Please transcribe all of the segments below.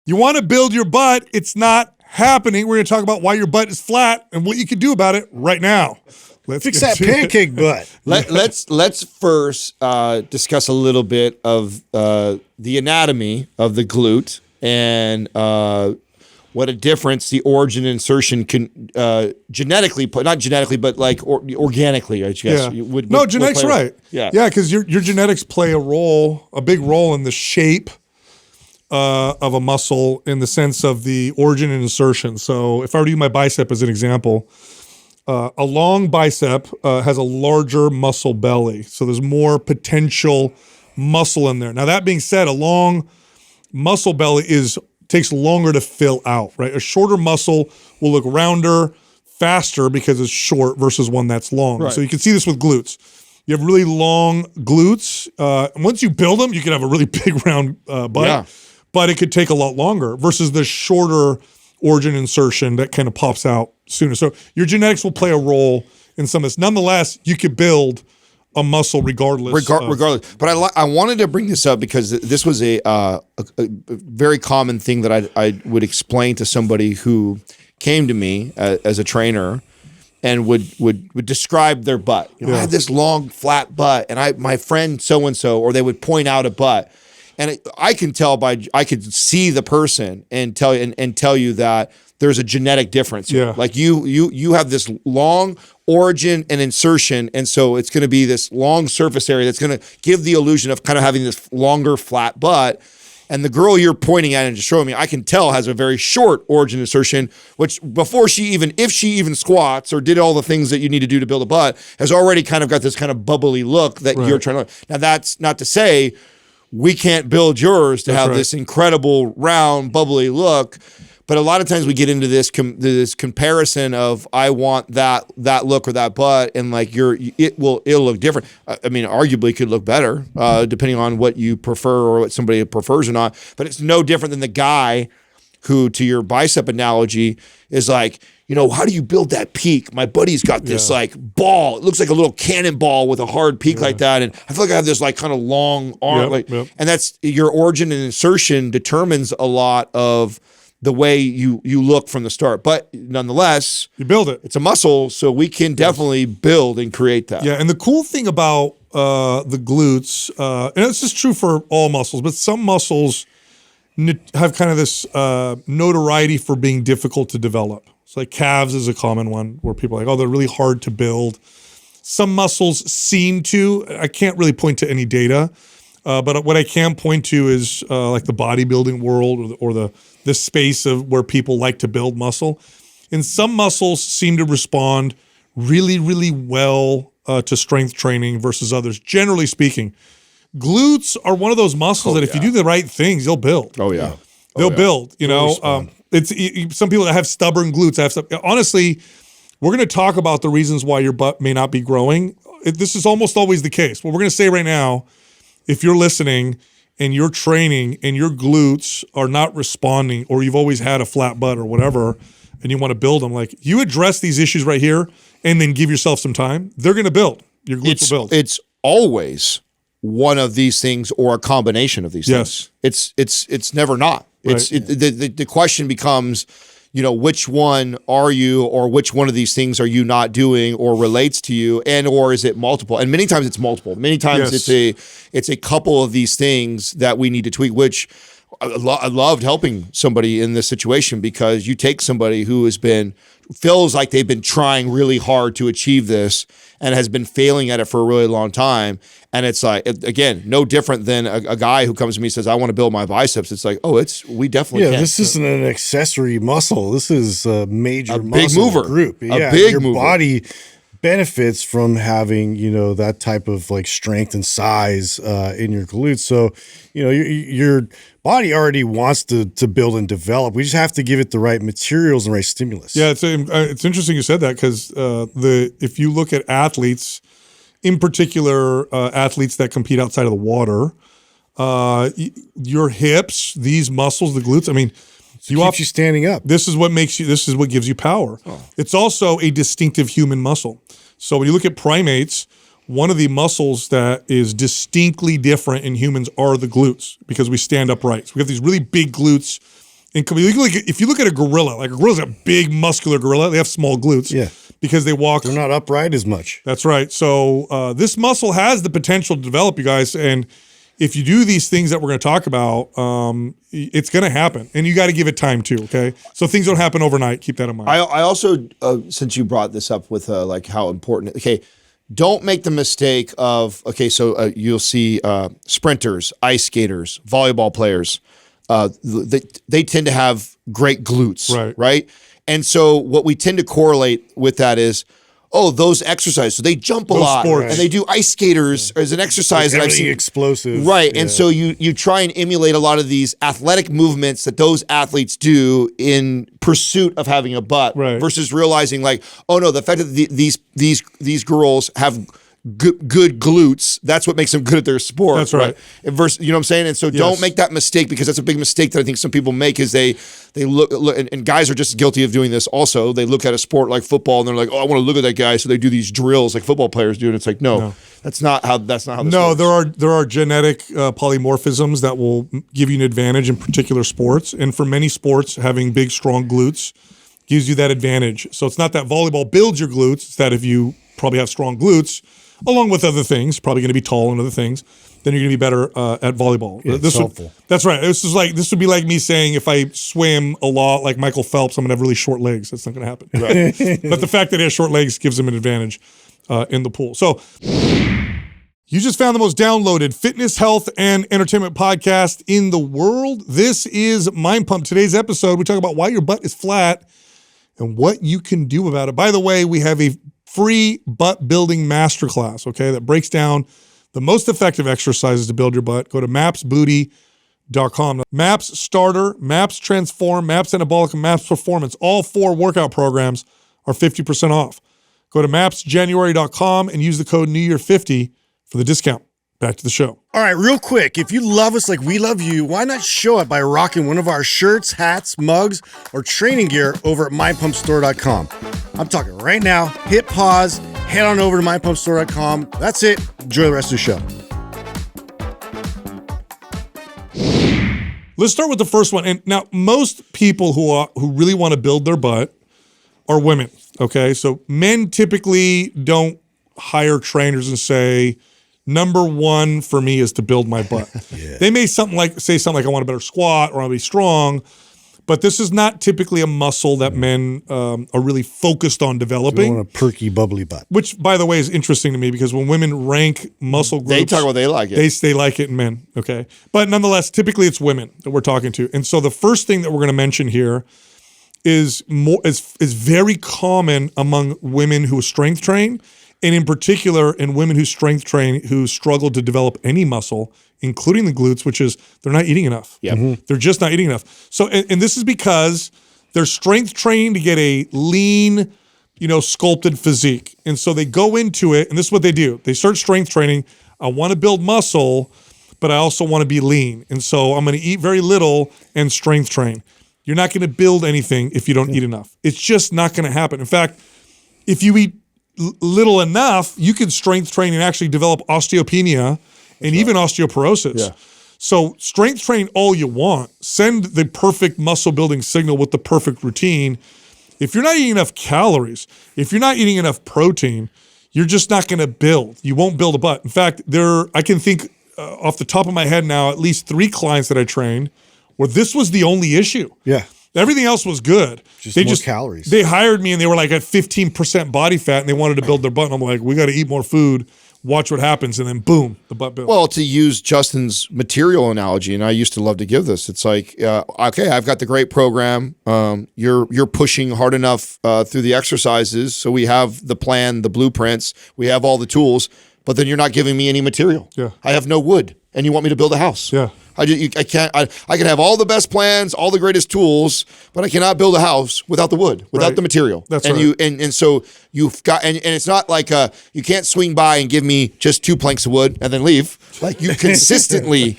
You want to build your butt. It's not happening. We're going to talk about why your butt is flat and what you can do about it right now. Let's fix that pancake butt. Let's first discuss a little bit of the anatomy of the glute and what a difference the origin and insertion can genetically, not genetically, but like organically, I guess. Yeah. Genetics, right. Yeah, because your genetics play a big role in the shape of a muscle in the sense of the origin and insertion. So if I were to use my bicep as an example, a long bicep has a larger muscle belly. So there's more potential muscle in there. Now that being said, a long muscle belly takes longer to fill out, right? A shorter muscle will look rounder, faster because it's short versus one that's long. Right. So you can see this with glutes. You have really long glutes. Once you build them, you can have a really big round butt. Yeah. But it could take a lot longer versus the shorter origin insertion that kind of pops out sooner. So your genetics will play a role in some of this. Nonetheless, you could build a muscle regardless. Regardless. But I wanted to bring this up because this was a very common thing that I would explain to somebody who came to me as a trainer and would describe their butt. I had this long, flat butt, and my friend so-and-so, or they would point out a butt. And I can tell I could see the person and tell you that there's a genetic difference. Yeah. Like you have this long origin and insertion, and so it's going to be this long surface area that's going to give the illusion of kind of having this longer flat butt. And the girl you're pointing at and just showing me, I can tell has a very short origin insertion, which if she even squats or did all the things that you need to do to build a butt, has already kind of got this kind of bubbly look that you're trying to. Now that's not to say we can't build yours to have this incredible round bubbly look, but a lot of times we get into this comparison of I want that look or that butt, and like it'll look different. I mean, arguably could look better depending on what you prefer or what somebody prefers or not. But it's no different than the guy who, to your bicep analogy, is like, how do you build that peak? My buddy's got this like ball. It looks like a little cannonball with a hard peak like that. And I feel like I have this like kind of long arm. And that's your origin and insertion determines a lot of the way you look from the start. But nonetheless, you build it. It's a muscle, so we can definitely build and create that. Yeah, and the cool thing about the glutes, and this is true for all muscles, but some muscles have kind of this notoriety for being difficult to develop. So like calves is a common one where people are like, oh, they're really hard to build. Some muscles seem to. I can't really point to any data, but what I can point to is like the bodybuilding world or the space of where people like to build muscle. And some muscles seem to respond really, really well to strength training versus others, generally speaking. Glutes are one of those muscles that if you do the right things, you'll build. Oh, yeah. They'll build, it's some people that have stubborn glutes. Honestly, we're going to talk about the reasons why your butt may not be growing. This is almost always the case. What we're going to say right now, if you're listening and you're training and your glutes are not responding, or you've always had a flat butt or whatever, and you want to build them, like you address these issues right here and then give yourself some time, they're going to build. Your glutes will build. It's always one of these things or a combination of these things. It's never not. The question becomes, which one are you, or which one of these things are you not doing or relates to you, and or is it multiple? And many times it's multiple. Many times it's a couple of these things that we need to tweak, which I loved helping somebody in this situation, because you take somebody who feels like they've been trying really hard to achieve this and has been failing at it for a really long time. And it's like, again, no different than a guy who comes to me and says, I want to build my biceps. It's like, we definitely can. This isn't an accessory muscle. This is a major big mover group. Your body benefits from having, that type of like strength and size in your glutes. So, your body already wants to build and develop. We just have to give it the right materials and right stimulus. Yeah, it's interesting you said that, because if you look at athletes, in particular athletes that compete outside of the water, your hips, these muscles, the glutes, I mean, keeps you standing up. This is what gives you power. It's also a distinctive human muscle. So when you look at primates, one of the muscles that is distinctly different in humans are the glutes, because we stand upright. So we have these really big glutes And if you look at a gorilla, like a gorilla's a big muscular gorilla, they have small glutes. Yeah. Because they walk. They're not upright as much. That's right. So this muscle has the potential to develop, you guys. And if you do these things that we're going to talk about, it's going to happen. And you got to give it time too, okay? So things don't happen overnight. Keep that in mind. I also, since you brought this up with like how important, okay, don't make the mistake of, okay, so you'll see sprinters, ice skaters, volleyball players, they tend to have great glutes, right? And so what we tend to correlate with that is, oh, those exercises. So they jump a lot, and they do ice skaters as an exercise that I've seen. Explosive, right? And so you try and emulate a lot of these athletic movements that those athletes do in pursuit of having a butt, versus realizing like, oh no, the fact that these girls have good glutes, that's what makes them good at their sport. That's right. Versus, you know what I'm saying? And so don't make that mistake, because that's a big mistake that I think some people make, is they look and guys are just guilty of doing this also. They look at a sport like football and they're like, oh, I want to look at that guy. So they do these drills like football players do. And it's like, no. That's not how this works. There are genetic polymorphisms that will give you an advantage in particular sports. And for many sports, having big, strong glutes gives you that advantage. So it's not that volleyball builds your glutes. It's that if you probably have strong glutes, along with other things, probably going to be tall and other things, then you're going to be better at volleyball. Yeah, it's helpful. That's right. This would be like me saying if I swim a lot like Michael Phelps, I'm going to have really short legs. That's not going to happen. Right? But the fact that he has short legs gives him an advantage in the pool. So you just found the most downloaded fitness, health, and entertainment podcast in the world. This is Mind Pump. Today's episode, we talk about why your butt is flat and what you can do about it. By the way, we have a free butt building masterclass, okay, that breaks down the most effective exercises to build your butt. Go to mapsbooty.com. MAPS Starter, MAPS Transform, MAPS Anabolic, and MAPS Performance. All 4 workout programs are 50% off. Go to mapsjanuary.com and use the code NEWYEAR50 for the discount. Back to the show. All right, real quick, if you love us like we love you, why not show it by rocking one of our shirts, hats, mugs, or training gear over at mindpumpstore.com. I'm talking right now. Hit pause, head on over to mindpumpstore.com. That's it. Enjoy the rest of the show. Let's start with the first one. And now, most people who really want to build their butt are women, okay? So men typically don't hire trainers and say, number one for me is to build my butt. They may say something like I want a better squat or I want to be strong, but this is not typically a muscle that men are really focused on developing. You want a perky, bubbly butt. Which, by the way, is interesting to me, because when women rank muscle groups, they talk about they like it. They like it in men, okay? But nonetheless, typically it's women that we're talking to. And so the first thing that we're going to mention here is very common among women who strength train, and in particular in women who strength train who struggle to develop any muscle, including the glutes, which is they're not eating enough. They're just not eating enough. So, and this is because they're strength training to get a lean, sculpted physique. And so they go into it, and this is what they do. They start strength training. I want to build muscle, but I also want to be lean. And so I'm going to eat very little and strength train. You're not going to build anything if you don't eat enough. It's just not going to happen. In fact, if you eat little enough, you can strength train and actually develop osteopenia and even osteoporosis. So strength train all you want. Send the perfect muscle building signal with the perfect routine. If you're not eating enough calories, if you're not eating enough protein, you're just not going to build. You won't build a butt. In fact, I can think off the top of my head now, at least 3 clients that I trained where this was the only issue. Everything else was good. Just calories. They hired me and they were like at 15% body fat and they wanted to build their butt. And I'm like, we got to eat more food, watch what happens. And then boom, the butt built. Well, to use Justin's material analogy, and I used to love to give this, it's like, okay, I've got the great program. You're pushing hard enough through the exercises. So we have the plan, the blueprints, we have all the tools, but then you're not giving me any material. I have no wood and you want me to build a house. I can't. I can have all the best plans, all the greatest tools, but I cannot build a house without the wood, without the material. That's and right. And so you've got, and it's not like you can't swing by and give me just 2 planks of wood and then leave. Like you consistently,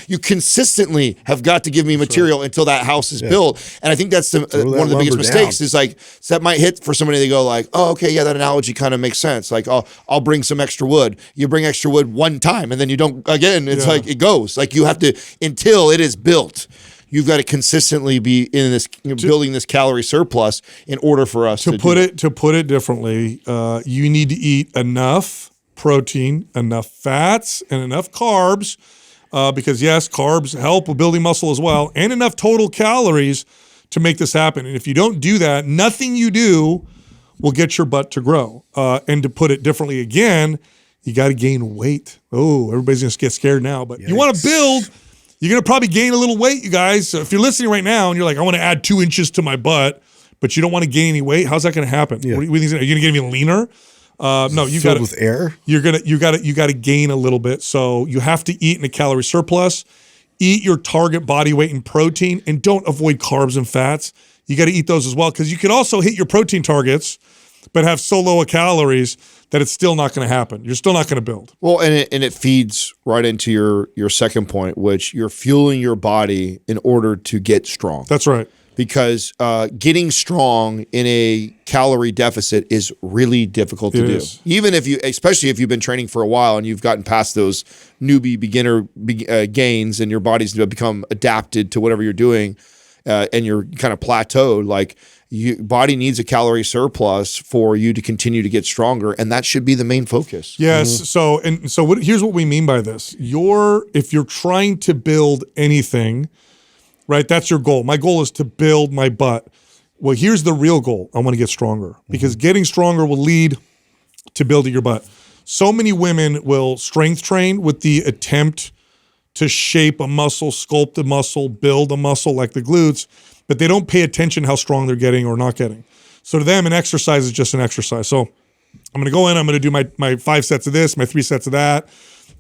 you consistently have got to give me material until that house is built. And I think that's one of the biggest mistakes is like, so that might hit for somebody. They go like, oh, okay, yeah, that analogy kind of makes sense. Like, I'll bring some extra wood. You bring extra wood one time and then you don't again. It's like it goes. Like you have to until it is built. you've got to consistently be in this building this calorie surplus in order for us to put it differently. You need to eat enough protein, enough fats, and enough carbs, because yes, carbs help with building muscle as well, and enough total calories to make this happen. And if you don't do that, nothing you do will get your butt to grow. And to put it differently again, you got to gain weight. Oh, everybody's going to get scared now, but you want to build. You're going to probably gain a little weight, you guys. So if you're listening right now and you're like, I want to add 2 inches to my butt, but you don't want to gain any weight, how's that going to happen? Yeah. What do you think? Are you going to get even leaner? No, you got with air. You got to gain a little bit. So you have to eat in a calorie surplus. Eat your target body weight in protein, and don't avoid carbs and fats. You got to eat those as well, because you could also hit your protein targets, but have so low calories that it's still not going to happen. You're still not going to build. Well, and it feeds right into your second point, which you're fueling your body in order to get strong. That's right. Because getting strong in a calorie deficit is really difficult to do. Even if especially if you've been training for a while and you've gotten past those newbie beginner gains and your body's become adapted to whatever you're doing, and you're kind of plateaued, like body needs a calorie surplus for you to continue to get stronger, and that should be the main focus. Yes. So here's what we mean by this. If you're trying to build anything, right, that's your goal. My goal is to build my butt. Well, here's the real goal. I want to get stronger, because getting stronger will lead to building your butt. So many women will strength train with the attempt to shape a muscle, sculpt a muscle, build a muscle like the glutes, but they don't pay attention how strong they're getting or not getting. So to them, an exercise is just an exercise. So I'm going to go in, I'm going to do my 5 sets of this, my 3 sets of that.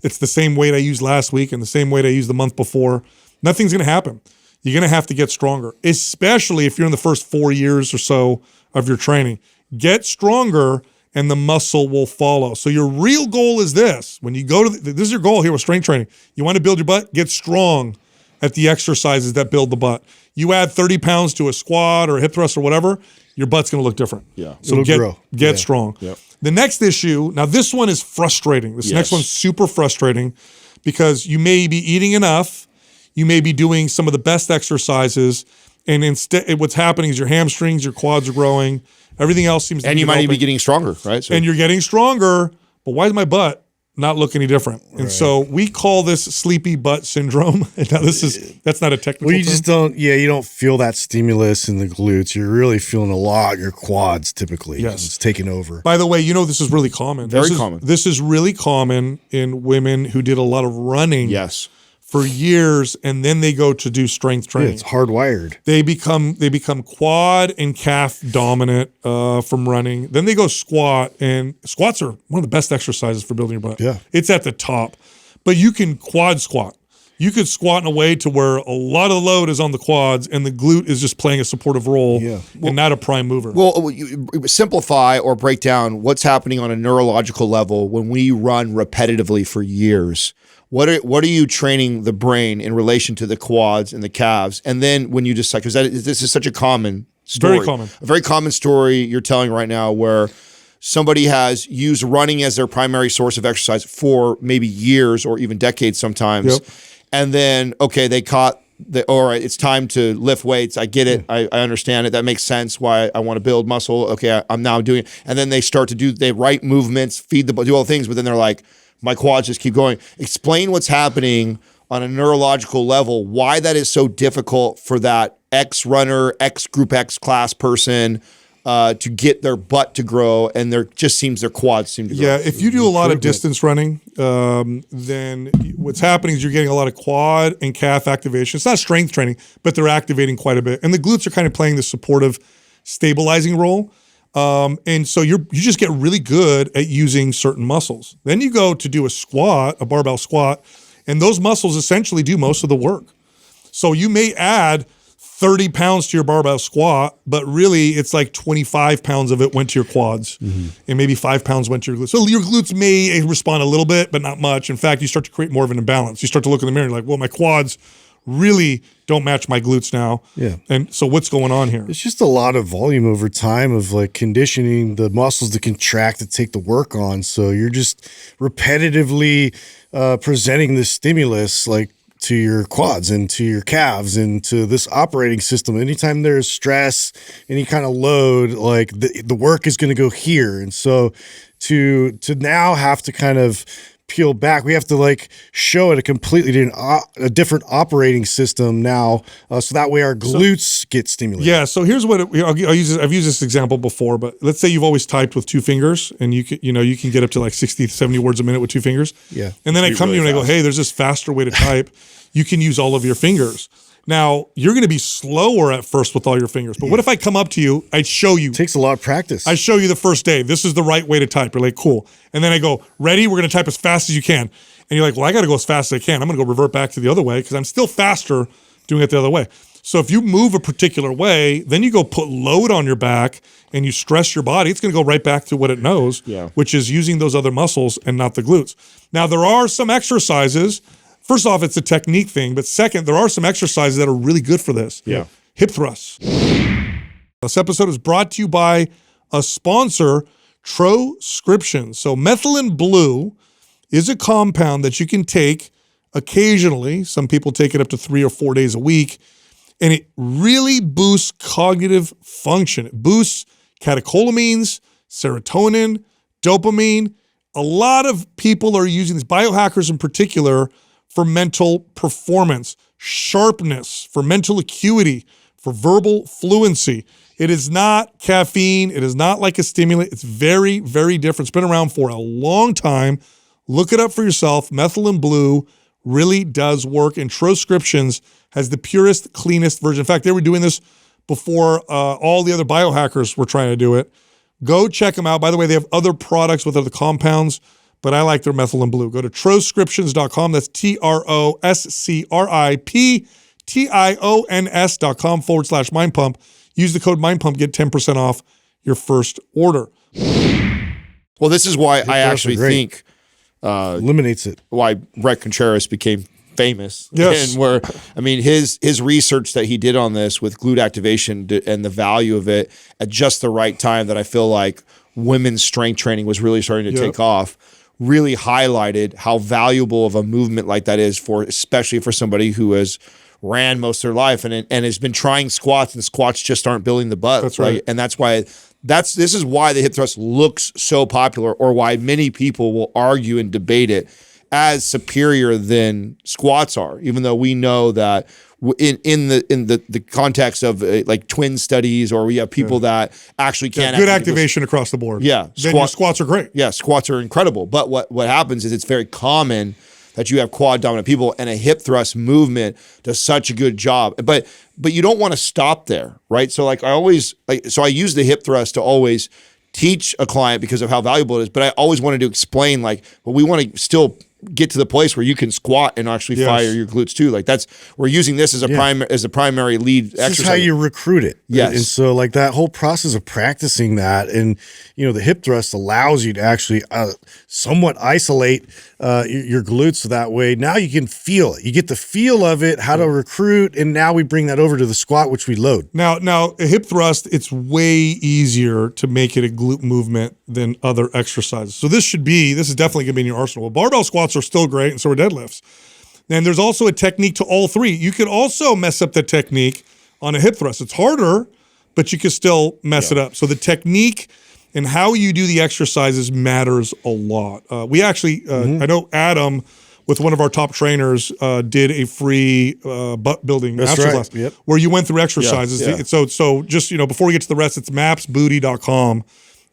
It's the same weight I used last week and the same weight I used the month before. Nothing's going to happen. You're going to have to get stronger, especially if you're in the first 4 years or so of your training. Get stronger and the muscle will follow. So your real goal is this. When you go to this is your goal here with strength training. You want to build your butt, get strong at the exercises that build the butt. You add 30 pounds to a squat or a hip thrust or whatever, your butt's going to look different. Yeah. So get strong. Yep. The next issue, now this one is frustrating. This next one's super frustrating, because you may be eating enough, you may be doing some of the best exercises, and instead what's happening is your hamstrings, your quads are growing, everything else seems to be And you might developing. even be getting stronger, right? So And you're getting stronger, but why is my butt not look any different? And so we call this sleepy butt syndrome. Now that's not a technical Well, you term. just you don't feel that stimulus in the glutes. You're really feeling a lot your quads typically. Yes. It's taking over. By the way, this is really common. Very common. This is really common in women who did a lot of running yes. for years, and then they go to do strength Yeah, training. it's hardwired. They become quad and calf dominant from running. Then they go squat, and squats are one of the best exercises for building your butt. Yeah. It's at the top. But you can quad squat. You could squat in a way to where a lot of the load is on the quads and the glute is just playing a supportive role and not a prime mover. Well, you simplify or break down what's happening on a neurological level when we run repetitively for years. What are you training the brain in relation to the quads and the calves? And then when you decide, because this is such a common story. A very common story you're telling right now, where somebody has used running as their primary source of exercise for maybe years or even decades sometimes. Yep. And then, okay, they caught all right, it's time to lift weights. I get it. I understand it. That makes sense why I want to build muscle. Okay, I'm now doing it. And then they start to do the right movements, do all the things, but then they're like, my quads just keep going. Explain what's happening on a neurological level, why that is so difficult for that X-runner, X-group X class person to get their butt to grow, and their quads seem to grow. Yeah, if you do a lot of distance running, then what's happening is you're getting a lot of quad and calf activation. It's not strength training, but they're activating quite a bit. And the glutes are kind of playing the supportive, stabilizing role. And so you just get really good at using certain muscles. Then you go to do a barbell squat, and those muscles essentially do most of the work. So you may add 30 pounds to your barbell squat, but really it's like 25 pounds of it went to your quads and maybe 5 pounds went to your glutes. So your glutes may respond a little bit, but not much. In fact, you start to create more of an imbalance. You start to look in the mirror and you're like, well, my quads really don't match my glutes now. Yeah. And so what's going on here? It's just a lot of volume over time of like conditioning the muscles to contract to take the work on. So you're just repetitively presenting the stimulus like to your quads and to your calves and to this operating system. Anytime there's stress, any kind of load, like the work is going to go here. And so to now have to kind of peel back, we have to like show it a completely different operating system now, so that way our glutes get stimulated. Yeah. So here's what I've used this example before, but let's say you've always typed with 2 fingers, and you can get up to like 60, 70 words a minute with 2 fingers. Yeah. And then I come to you and I go, hey, there's this faster way to type. You can use all of your fingers. Now, you're going to be slower at first with all your fingers, but what if I come up to you, I show you. It takes a lot of practice. I show you the first day, this is the right way to type. You're like, cool. And then I go, ready? We're going to type as fast as you can. And you're like, well, I got to go as fast as I can. I'm going to go revert back to the other way because I'm still faster doing it the other way. So if you move a particular way, then you go put load on your back and you stress your body, it's going to go right back to what it knows, which is using those other muscles and not the glutes. Now, there are some exercises. First off, it's a technique thing, but second, there are some exercises that are really good for this. Yeah. Hip thrusts. This episode is brought to you by a sponsor, Troscription. So methylene blue is a compound that you can take occasionally. Some people take it up to 3 or 4 days a week, and it really boosts cognitive function. It boosts catecholamines, serotonin, dopamine. A lot of people are using these, biohackers in particular, for mental performance, sharpness, for mental acuity, for verbal fluency. It is not caffeine. It is not like a stimulant. It's very, very different. It's been around for a long time. Look it up for yourself. Methylene blue really does work, and Troscriptions has the purest, cleanest version. In fact, they were doing this before all the other biohackers were trying to do it. Go check them out. By the way, they have other products with other compounds, but I like their methylene blue. Go to troscriptions.com. That's troscriptions.com/mind pump. Use the code mind pump, get 10% off your first order. Well, this is why I actually think eliminates it. Why Bret Contreras became famous. Yes. And where, I mean, his research that he did on this with glute activation and the value of it at just the right time, that I feel like women's strength training was really starting to take off, really highlighted how valuable of a movement like that is for, especially for somebody who has ran most of their life and has been trying squats, and squats just aren't building the butt. That's right. And that's why this is why the hip thrust looks so popular, or why many people will argue and debate it as superior than squats are, even though we know that in the context of like twin studies, or we have people that actually can't good activation across the board. Yeah, then your squats are great. Yeah, squats are incredible. But what happens is it's very common that you have quad dominant people, and a hip thrust movement does such a good job. But you don't want to stop there, right? So like I use the hip thrust to always teach a client because of how valuable it is. But I always wanted to explain, like, well, we want to still get to the place where you can squat and actually fire your glutes too. Like we're using this as a primary lead exercise. This is how you recruit it. Yes. And so like that whole process of practicing that, and the hip thrust allows you to actually somewhat isolate your glutes, so that way now you can feel it. You get the feel of it, how to recruit, and now we bring that over to the squat, which we load. Now a hip thrust, it's way easier to make it a glute movement than other exercises. So this is definitely gonna be in your arsenal. Well, barbell squats are still great, and so are deadlifts. And there's also a technique to all three. You could also mess up the technique on a hip thrust. It's harder, but you can still mess it up. So the technique and how you do the exercises matters a lot. We actually, I know Adam, with one of our top trainers, did a free butt building masterclass where you went through exercises. Yeah. So just, before we get to the rest, it's mapsbooty.com.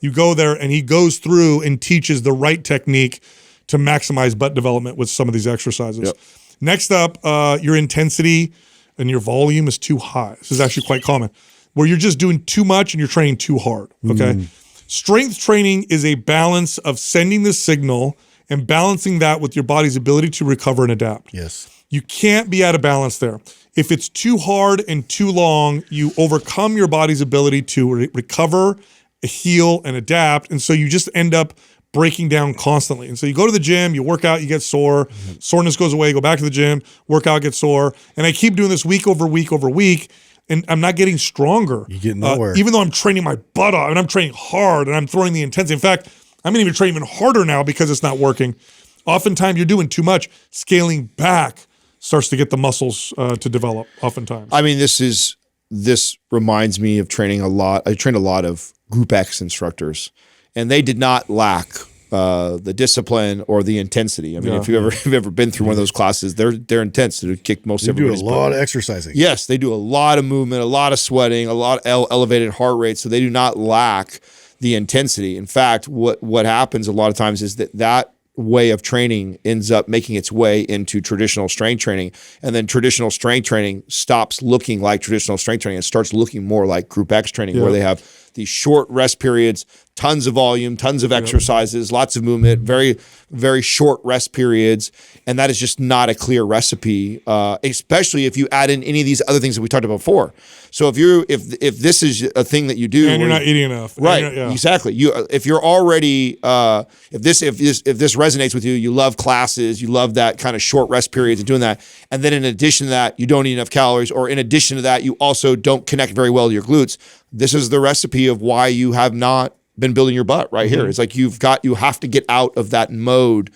You go there and he goes through and teaches the right technique to maximize butt development with some of these exercises. Yep. Next up, your intensity and your volume is too high. This is actually quite common, where you're just doing too much and you're training too hard, okay? Strength training is a balance of sending the signal and balancing that with your body's ability to recover and adapt. Yes. You can't be out of balance there. If it's too hard and too long, you overcome your body's ability to recover, heal, and adapt, and so you just end up breaking down constantly. And so you go to the gym, you work out, you get sore, soreness goes away, you go back to the gym, work out, get sore. And I keep doing this week over week over week, and I'm not getting stronger. You get nowhere. Even though I'm training my butt off, and I'm training hard, and I'm throwing the intensity. In fact, I'm gonna even train even harder now because it's not working. Oftentimes you're doing too much. Scaling back starts to get the muscles to develop oftentimes. I mean, this reminds me of training a lot. I trained a lot of Group X instructors, and they did not lack the discipline or the intensity. I mean, if you've ever been through one of those classes, they're intense. They kick most everybody's butt. They do a lot of exercising. Yes, they do a lot of movement, a lot of sweating, a lot of elevated heart rate. So they do not lack the intensity. In fact, what happens a lot of times is that way of training ends up making its way into traditional strength training, and then traditional strength training stops looking like traditional strength training and starts looking more like Group X training, where they have these short rest periods, tons of volume, tons of exercises, lots of movement, very, very short rest periods. And that is just not a clear recipe, especially if you add in any of these other things that we talked about before. So if this is a thing that you do, and you're not eating enough, right? Exactly. If you're already if this resonates with you, you love classes, you love that kind of short rest periods and doing that, and then in addition to that, you don't eat enough calories, or in addition to that, you also don't connect very well to your glutes. This is the recipe of why you have not been building your butt right here. It's like you have to get out of that mode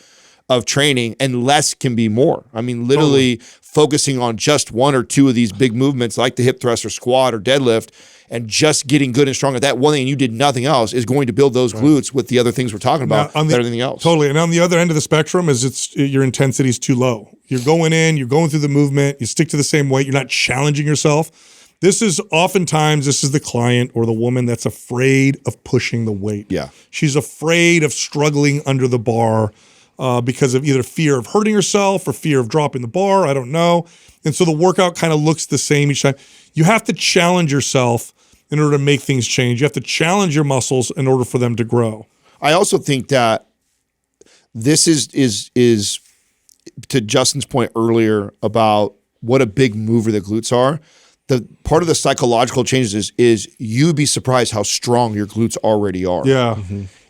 of training, and less can be more. I mean, literally focusing on just one or two of these big movements like the hip thrust or squat or deadlift, and just getting good and strong at that one thing, and you did nothing else, is going to build those glutes with the other things we're talking about better than anything else. Totally. And on the other end of the spectrum is your intensity is too low. You're going through the movement, you stick to the same weight, you're not challenging yourself. This is the client or the woman that's afraid of pushing the weight. Yeah. She's afraid of struggling under the bar because of either fear of hurting herself or fear of dropping the bar. I don't know. And so the workout kind of looks the same each time. You have to challenge yourself in order to make things change. You have to challenge your muscles in order for them to grow. I also think that this is to Justin's point earlier about what a big mover the glutes are. The part of the psychological changes is you'd be surprised how strong your glutes already are. Yeah.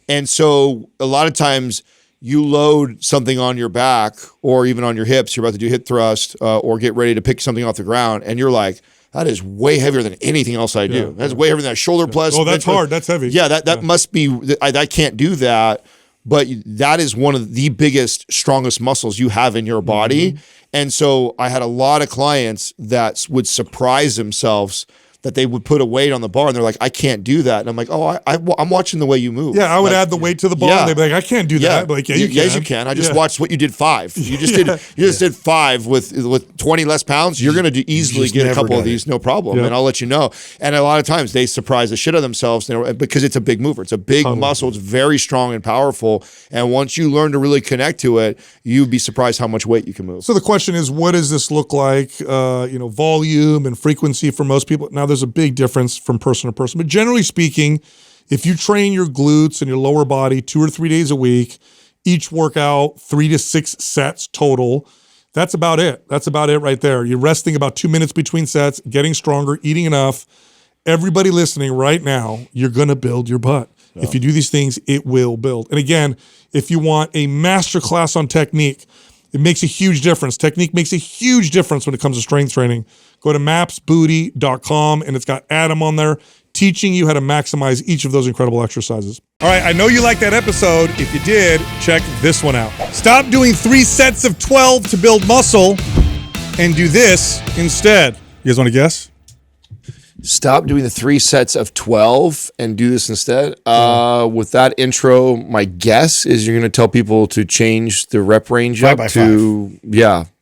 And so a lot of times you load something on your back or even on your hips, you're about to do hip thrust or get ready to pick something off the ground, and you're like, that is way heavier than anything else I do. That's way heavier than that shoulder press. Oh, that's hard. That's heavy. Yeah, that must be, I can't do that. But that is one of the biggest, strongest muscles you have in your body. And so I had a lot of clients that would surprise themselves that they would put a weight on the bar and they're like, I can't do that. And I'm like, oh, I'm watching the way you move. Yeah, I would add the weight to the bar. And they'd be like, I can't do that. But like, yeah, you can. Yes, you can. I just watched what you did 5. You just did 5 with 20 less pounds. You're going to easily get a couple of these, no problem. And I'll let you know. And a lot of times they surprise the shit out of themselves because it's a big mover. It's a big muscle. It's very strong and powerful. And once you learn to really connect to it, you'd be surprised how much weight you can move. So the question is, what does this look like? Volume and frequency for most people. Now, there's a big difference from person to person, but generally speaking, if you train your glutes and your lower body 2 or 3 days a week, each workout 3 to 6 sets total, that's about it. That's about it right there. You're resting about 2 minutes between sets, getting stronger, eating enough. Everybody listening right now, you're going to build your butt. Yeah. If you do these things, it will build. And again, if you want a masterclass on technique, it makes a huge difference. Technique makes a huge difference when it comes to strength training. Go to mapsbooty.com, and it's got Adam on there teaching you how to maximize each of those incredible exercises. All right, I know you liked that episode. If you did, check this one out. Stop doing 3 sets of 12 to build muscle and do this instead. You guys want to guess? Stop doing the 3 sets of 12 and do this instead. With that intro, my guess is you're going to tell people to change the rep range up to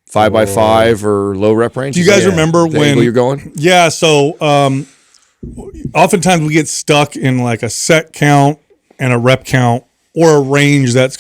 5 by 5 or low rep range. Do you guys remember when you're going? Yeah. So oftentimes we get stuck in like a set count and a rep count or a range that's